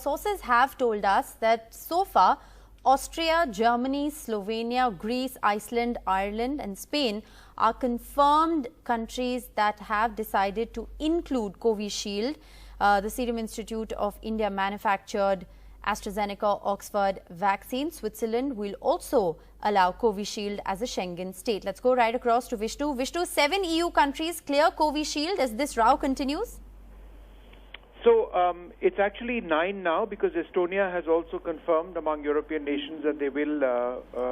sources have told us that so far, Austria, Germany, Slovenia, Greece, Iceland, Ireland and Spain are confirmed countries that have decided to include Covishield. The Serum Institute of India manufactured AstraZeneca Oxford vaccine. Switzerland will also allow Covishield as a Schengen state. Let's go right across to Vishnu. Vishnu, 7 EU countries clear Covishield as this row continues? So it's actually 9 now, because Estonia has also confirmed among European nations that they will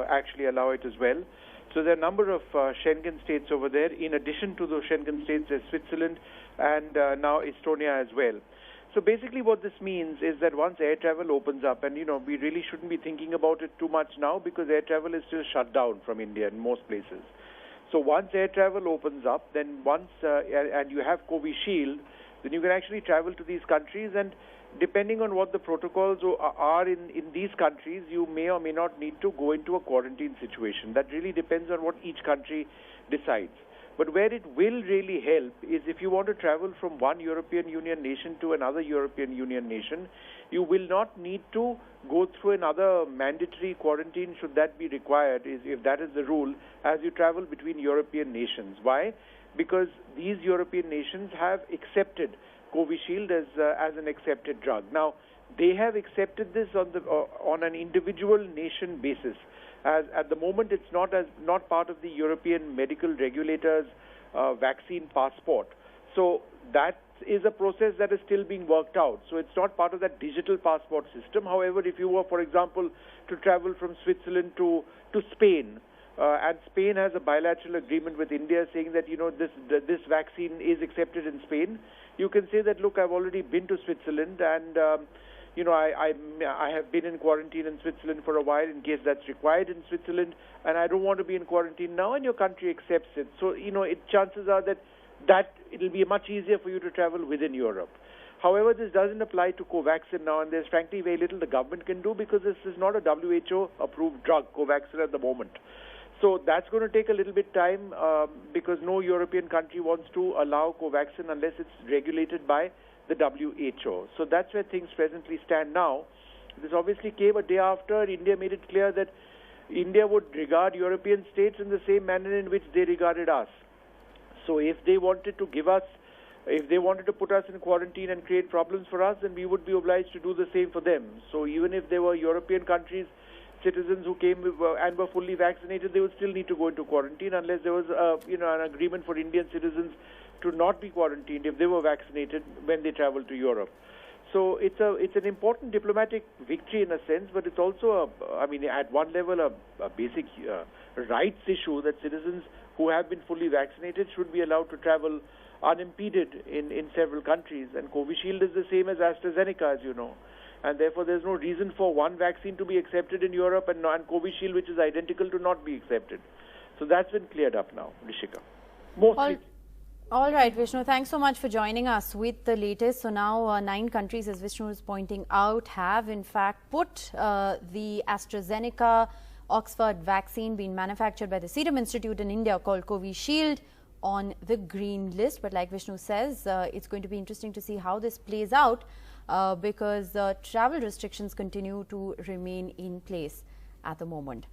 actually allow it as well. So there are a number of Schengen states over there. In addition to those Schengen states, there's Switzerland and now Estonia as well. So basically what this means is that once air travel opens up, and we really shouldn't be thinking about it too much now, because air travel is still shut down from India in most places. So once air travel opens up, then and you have Covishield, then you can actually travel to these countries, and depending on what the protocols are in these countries, you may or may not need to go into a quarantine situation. That really depends on what each country decides. But where it will really help is if you want to travel from one European Union nation to another European Union nation, you will not need to go through another mandatory quarantine, should that be required, if that is the rule, as you travel between European nations. Why? Because these European nations have accepted Covishield as an accepted drug. Now, they have accepted this on an individual nation basis. As at the moment, it's not part of the European medical regulators' vaccine passport. So that is a process that is still being worked out. So it's not part of that digital passport system. However, if you were, for example, to travel from Switzerland to Spain, and Spain has a bilateral agreement with India saying that this vaccine is accepted in Spain, you can say that, look, I've already been to Switzerland, and I have been in quarantine in Switzerland for a while in case that's required in Switzerland, and I don't want to be in quarantine now, and your country accepts it. So chances are that it'll be much easier for you to travel within Europe. However, this doesn't apply to Covaxin now, and there's frankly very little the government can do, because this is not a WHO-approved drug, Covaxin, at the moment. So that's going to take a little bit time, because no European country wants to allow Covaxin unless it's regulated by the WHO. So that's where things presently stand now. This obviously came a day after India made it clear that India would regard European states in the same manner in which they regarded us. So if they wanted to put us in quarantine and create problems for us, then we would be obliged to do the same for them. So even if there were European countries, citizens who came and were fully vaccinated, they would still need to go into quarantine unless there was an agreement for Indian citizens to not be quarantined if they were vaccinated when they travel to Europe. So it's an important diplomatic victory in a sense, but it's also at one level a basic rights issue that citizens who have been fully vaccinated should be allowed to travel unimpeded in several countries. And Covishield is the same as AstraZeneca, as you know. And therefore, there's no reason for one vaccine to be accepted in Europe and Covishield, which is identical, to not be accepted. So that's been cleared up now, Rishika. Mostly. All right, Vishnu, thanks so much for joining us with the latest. So now 9 countries, as Vishnu is pointing out, have in fact put the AstraZeneca Oxford vaccine being manufactured by the Serum Institute in India called Covishield on the green list. But like Vishnu says, it's going to be interesting to see how this plays out, because travel restrictions continue to remain in place at the moment.